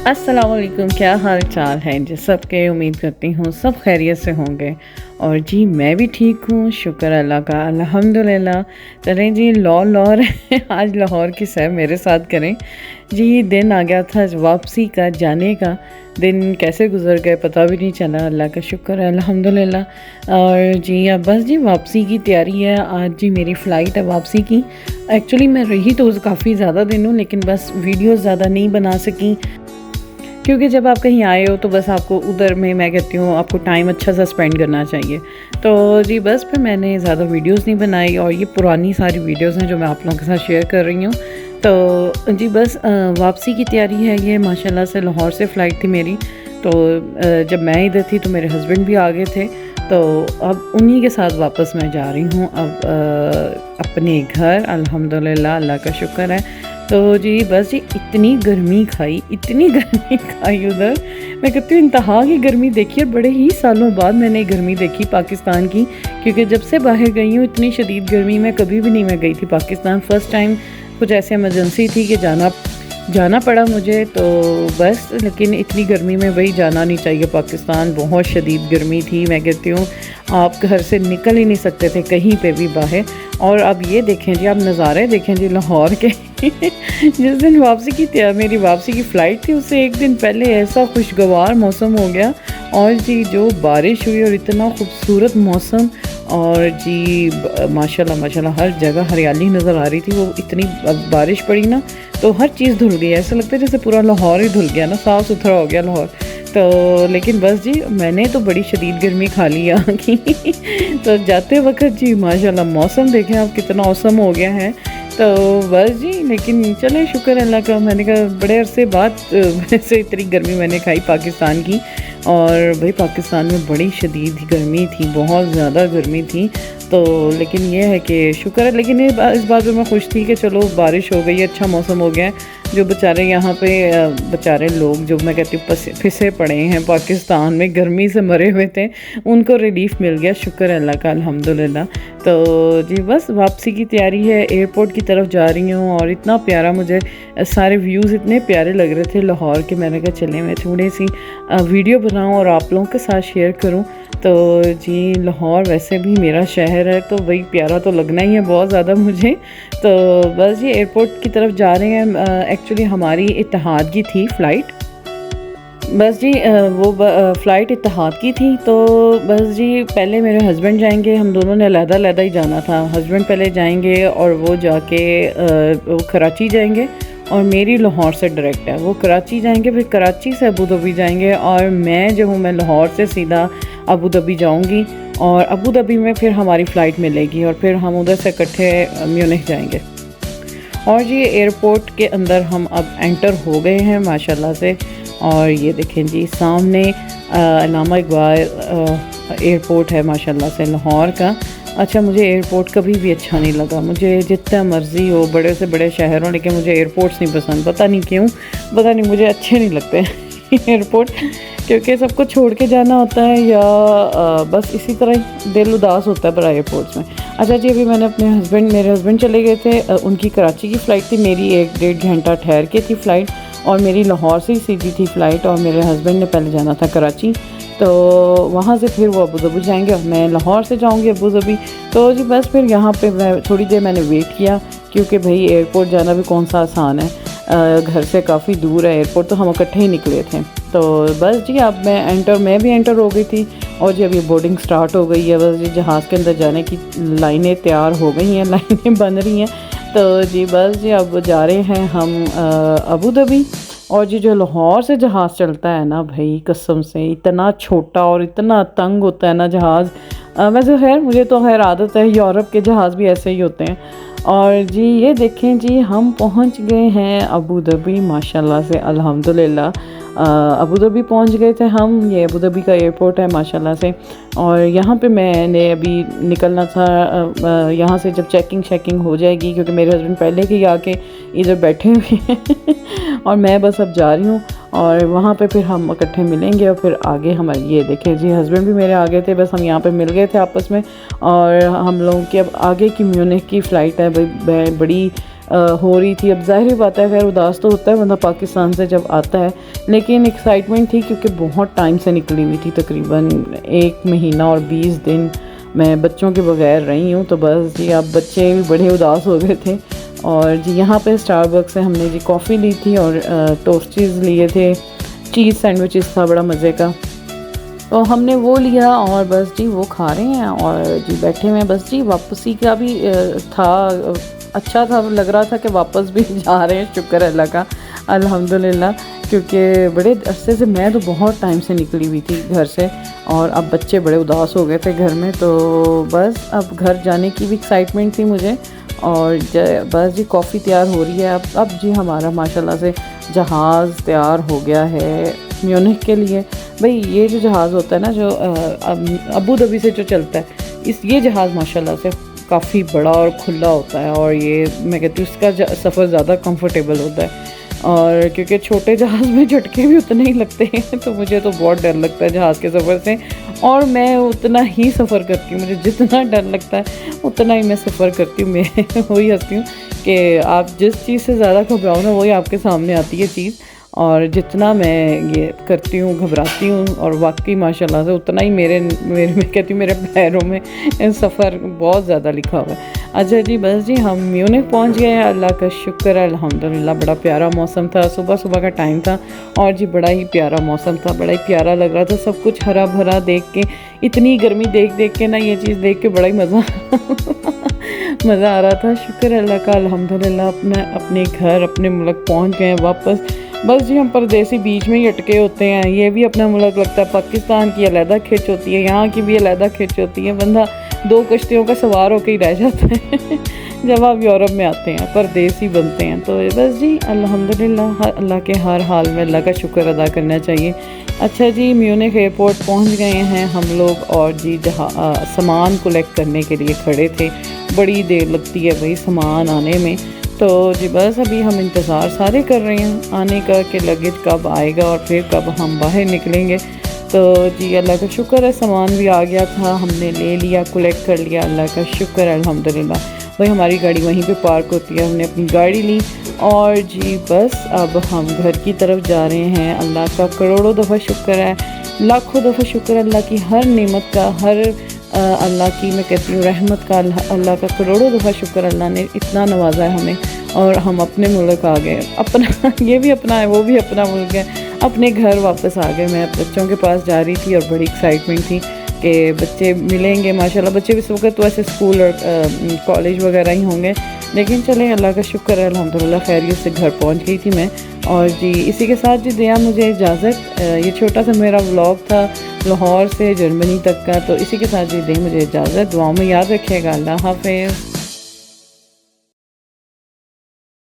अस्सलाम वालेकुम, क्या हाल चाल है जी सबके। उम्मीद करती हूँ सब खैरियत से होंगे। और जी मैं भी ठीक हूँ, शुक्र अल्लाह का, अल्हम्दुलिल्लाह। चलें जी, लाहौर आज लाहौर की सैर मेरे साथ करें जी। दिन आ गया था वापसी का, जाने का। दिन कैसे गुजर गए पता भी नहीं चला, अल्लाह का शुक्र है, अल्हम्दुलिल्लाह। और जी अब बस जी वापसी की तैयारी है। आज जी मेरी फ़्लाइट है वापसी की। एक्चुअली मैं रही तो काफ़ी ज़्यादा दिन हूँ, लेकिन बस वीडियोज़ ज़्यादा नहीं बना सकी, क्योंकि जब आप कहीं आए हो तो बस आपको उधर में, मैं कहती हूँ, आपको टाइम अच्छा सा स्पेंड करना चाहिए। तो जी बस फिर मैंने ज़्यादा वीडियोस नहीं बनाई, और ये पुरानी सारी वीडियोस हैं जो मैं आप लोगों के साथ शेयर कर रही हूँ। तो जी बस वापसी की तैयारी है ये। माशाल्लाह से लाहौर से फ़्लाइट थी मेरी। तो जब मैं इधर थी तो मेरे हस्बैंड भी आ गए थे, तो अब उन्हीं के साथ वापस मैं जा रही हूँ अब अपने घर, अल्हम्दुलिल्लाह, अल्लाह का शुक्र है। तो जी बस जी इतनी गर्मी खाई, इतनी गर्मी खाई उधर। मैं कहती हूँ इंतहा की गर्मी देखी है। बड़े ही सालों बाद मैंने गर्मी देखी पाकिस्तान की, क्योंकि जब से बाहर गई हूँ इतनी शदीद गर्मी में कभी भी नहीं मैं गई थी पाकिस्तान। फ़र्स्ट टाइम कुछ ऐसे इमरजेंसी थी कि जाना पड़ा मुझे, तो बस। लेकिन इतनी गर्मी में वही जाना नहीं चाहिए पाकिस्तान, बहुत शदीद गर्मी थी। मैं कहती हूँ आप घर से निकल ही नहीं सकते थे कहीं पे भी बाहर। और अब ये देखें जी, आप नज़ारे देखें जी लाहौर के। जिस दिन मेरी वापसी की फ़्लाइट थी, उससे एक दिन पहले ऐसा खुशगवार मौसम हो गया, और जी जो बारिश हुई और इतना खूबसूरत मौसम। और जी माशाल्लाह माशाल्लाह हर जगह हरियाली नज़र आ रही थी। वो इतनी बारिश पड़ी ना, तो हर चीज़ धुल गई। ऐसा लगता है जैसे पूरा लाहौर ही धुल गया ना, साफ़ सुथरा हो गया लाहौर। तो लेकिन बस जी मैंने तो बड़ी शदीद गर्मी खा ली यहाँ की। तो जाते वक्त जी माशाल्लाह मौसम देखें आप कितना औसम हो गया है। तो बस जी, लेकिन चले शुक्र अल्लाह का। मैंने कहा बड़े अरसे बाद वैसे इतनी गर्मी मैंने खाई पाकिस्तान की। और भाई पाकिस्तान में बड़ी शदीद गर्मी थी, बहुत ज़्यादा गर्मी थी। तो लेकिन ये है कि शुक्र है। लेकिन इस बात पे मैं खुश थी कि चलो बारिश हो गई, अच्छा मौसम हो गया है। जो बेचारे यहाँ पे बेचारे लोग, जो मैं कहती हूँ फिसे पड़े हैं पाकिस्तान में, गर्मी से मरे हुए थे, उनको रिलीफ़ मिल गया, शुक्र अल्लाह का, अल्हम्दुलिल्लाह। तो जी बस वापसी की तैयारी है, एयरपोर्ट की तरफ जा रही हूँ। और इतना प्यारा, मुझे सारे व्यूज़ इतने प्यारे लग रहे थे लाहौर के। मैंने कहा चले मैं थोड़ी सी वीडियो बनाऊँ और आप लोगों के साथ शेयर करूँ। तो जी लाहौर वैसे भी मेरा शहर है, तो वही प्यारा तो लगना ही है बहुत ज़्यादा मुझे। तो बस ये एयरपोर्ट की तरफ जा रहे हैं। एक्चुअली हमारी इत्तेहाद की थी फ़्लाइट। बस जी वो फ़्लाइट इत्तेहाद की थी। तो बस जी पहले मेरे हस्बैंड जाएंगे, हम दोनों ने अलग-अलग ही जाना था। हस्बैंड पहले जाएंगे और वो जाके वो कराची जाएंगे, और मेरी लाहौर से डायरेक्ट है। वो कराची जाएंगे, फिर कराची से अबू धाबी जाएंगे, और मैं जो हूँ मैं लाहौर से सीधा अबू धाबी जाऊँगी। और अबू धाबी में फिर हमारी फ़्लाइट मिलेगी, और फिर हम उधर से इकट्ठे म्यूनिख जाएंगे। और जी एयरपोर्ट के अंदर हम अब एंटर हो गए हैं माशाल्लाह से। और ये देखें जी सामने अल्लामा इकबाल एयरपोर्ट है माशाल्लाह से लाहौर का। अच्छा, मुझे एयरपोर्ट कभी भी अच्छा नहीं लगा। मुझे जितना मर्ज़ी हो, बड़े से बड़े शहर हो, लेकिन मुझे एयरपोर्ट्स नहीं पसंद। पता नहीं क्यों, पता नहीं, मुझे अच्छे नहीं लगते एयरपोर्ट, क्योंकि सबको छोड़ के जाना होता है, या बस इसी तरह ही दिल उदास होता है बड़ा एयरपोर्ट्स में। अच्छा जी, अभी मैंने मेरे हस्बैंड चले गए थे, उनकी कराची की फ़्लाइट थी, मेरी 1-1.5 घंटा ठहर के थी फ़्लाइट। और मेरी लाहौर से ही सीधी थी फ़्लाइट, और मेरे हस्बैंड ने पहले जाना था कराची। तो वहाँ से फिर वो अबू धाबी जाएंगे, और मैं लाहौर से जाऊँगी अबू धाबी। तो जी बस फिर यहाँ पे मैं थोड़ी देर मैंने वेट किया, क्योंकि भाई एयरपोर्ट जाना भी कौन सा आसान है, घर से काफ़ी दूर है एयरपोर्ट। तो हम इकट्ठे ही निकले थे। तो बस जी अब मैं भी एंटर हो गई थी, और जी अभी बोर्डिंग स्टार्ट हो गई है। बस जी जहाज़ के अंदर जाने की लाइनें तैयार हो गई हैं, लाइनें बन रही हैं। तो जी बस जी अब जा रहे हैं हम अबू धाबी। और जी जो लाहौर से जहाज़ चलता है ना भाई, कसम से इतना छोटा और इतना तंग होता है ना जहाज़। वैसे खैर मुझे तो खैर आदत है, यूरोप के जहाज़ भी ऐसे ही होते हैं। और जी ये देखें जी हम पहुंच गए हैं अबू धाबी माशाल्लाह से, अल्हम्दुलिल्लाह। अबू धाबी पहुंच गए थे हम। ये अबू धाबी का एयरपोर्ट है माशाल्लाह से। और यहाँ पे मैंने अभी निकलना था, यहाँ से जब चेकिंग हो जाएगी, क्योंकि मेरे हस्बैंड पहले ही आके इधर बैठे हुए हैं और मैं बस अब जा रही हूँ। और वहाँ पे फिर हम इकट्ठे मिलेंगे, और फिर आगे हमारे ये देखें जी हस्बैंड भी मेरे आ गए थे, बस हम यहाँ पे मिल गए थे आपस में। और हम लोगों की अब आगे की म्यूनिख की फ़्लाइट है भाई, बड़ी हो रही थी। अब ज़ाहिर बात है, खैर उदास तो होता है बंदा पाकिस्तान से जब आता है, लेकिन एक्साइटमेंट थी क्योंकि बहुत टाइम से निकली हुई थी, तकरीबन 1 महीना और 20 दिन मैं बच्चों के बगैर रही हूँ। तो बस जी अब बच्चे भी बड़े उदास हो गए थे। और जी यहाँ पे स्टारबक्स से हमने जी कॉफ़ी ली थी और टोस्टीज़ लिए थे, चीज़ सैंडविचेस था बड़ा मज़े का, तो हमने वो लिया और बस जी वो खा रहे हैं और जी बैठे हुए हैं। बस जी वापसी का भी था, अच्छा था, लग रहा था कि वापस भी जा रहे हैं, शुक्र अल्लाह का अल्हम्दुलिल्लाह, क्योंकि बड़े अरसे से मैं तो बहुत टाइम से निकली हुई थी घर से और अब बच्चे बड़े उदास हो गए थे घर में, तो बस अब घर जाने की भी एक्साइटमेंट थी मुझे। और बस जी कॉफ़ी तैयार हो रही है। अब जी हमारा माशाल्लाह से जहाज़ तैयार हो गया है म्यूनिख के लिए। भाई ये जो जहाज़ होता है ना, जो अबू धाबी से जो चलता है, ये जहाज़ माशाल्लाह से काफ़ी बड़ा और खुला होता है और ये मैं कहती हूँ इसका सफ़र ज़्यादा कंफर्टेबल होता है। और क्योंकि छोटे जहाज़ में झटके भी उतने ही लगते हैं, तो मुझे तो बहुत डर लगता है जहाज़ के सफ़र से, और मैं उतना ही सफ़र करती हूँ, मुझे जितना डर लगता है उतना ही मैं सफ़र करती हूँ। मैं वही हंसती हूँ कि आप जिस चीज़ से ज़्यादा घबराओ ना, वही आपके सामने आती है चीज़, और जितना मैं ये करती हूँ घबराती हूँ, और वाकई माशाल्लाह से उतना ही मेरे मैं कहती हूँ मेरे पैरों में सफ़र बहुत ज़्यादा लिखा हुआ है। अच्छा जी बस जी हम म्यूनिख पहुँच गए हैं, अल्लाह का शुक्र है अल्हम्दुलिल्लाह। बड़ा प्यारा मौसम था, सुबह सुबह का टाइम था और जी बड़ा ही प्यारा मौसम था, बड़ा ही प्यारा लग रहा था, सब कुछ हरा भरा देख के, इतनी गर्मी देख देख के ना, ये चीज़ देख के बड़ा ही मज़ा आ रहा था। शुक्र अल्लाह का अल्हम्दुलिल्लाह, अपने घर अपने मुल्क पहुँच गए हैं वापस। बस जी हम परदेसी बीच में ही अटके होते हैं, ये भी अपना मुल्क लगता है, पाकिस्तान की अलहदा खिंच होती है, यहाँ की भी अलहदा खिंच होती है, बंदा 2 कश्तियों का सवार होकर ही रह जाता है जब आप यूरोप में आते हैं, परदेसी बनते हैं। तो बस जी अल्हम्दुलिल्लाह, अल्लाह के हर हाल में अल्लाह का शुक्र अदा करना चाहिए। अच्छा जी म्यूनिख एयरपोर्ट पहुँच गए हैं हम लोग, और जी जहाँ सामान कलेक्ट करने के लिए खड़े थे, बड़ी देर लगती है भाई सामान आने में, तो जी बस अभी हम इंतज़ार सारे कर रहे हैं आने का कि लगेज कब आएगा और फिर कब हम बाहर निकलेंगे। तो जी अल्लाह का शुक्र है सामान भी आ गया था, हमने ले लिया, कलेक्ट कर लिया, अल्लाह का शुक्र है अल्हम्दुलिल्लाह। वही हमारी गाड़ी वहीं पे पार्क होती है, हमने अपनी गाड़ी ली और जी बस अब हम घर की तरफ जा रहे हैं। अल्लाह का करोड़ों दफ़ा शुक्र है, लाखों दफ़ा शुक्र अल्लाह की हर नेमत का, हर अल्लाह की मैं कहती हूँ रहमत का, अल्लाह का करोड़ों दफ़ा शुक्र, अल्लाह ने इतना नवाजा है हमें और हम अपने मुल्क आ गए। अपना ये भी अपना है, वो भी अपना मुल्क है, अपने घर वापस आ गए। मैं बच्चों के पास जा रही थी और बड़ी एक्साइटमेंट थी कि बच्चे मिलेंगे। माशाल्लाह बच्चे भी इस वक्त वैसे स्कूल और कॉलेज वगैरह ही होंगे, लेकिन चलें अल्लाह का शुक्र है अल्हम्दुलिल्लाह खैरियत से घर पहुंच गई थी मैं। और जी इसी के साथ जी दिया मुझे इजाज़त, ये छोटा सा मेरा व्लॉग था लाहौर से जर्मनी तक का, तो इसी के साथ जी दे मुझे इजाज़त। दुआओं में याद रखिएगा। अल्लाह हाफ़िज़।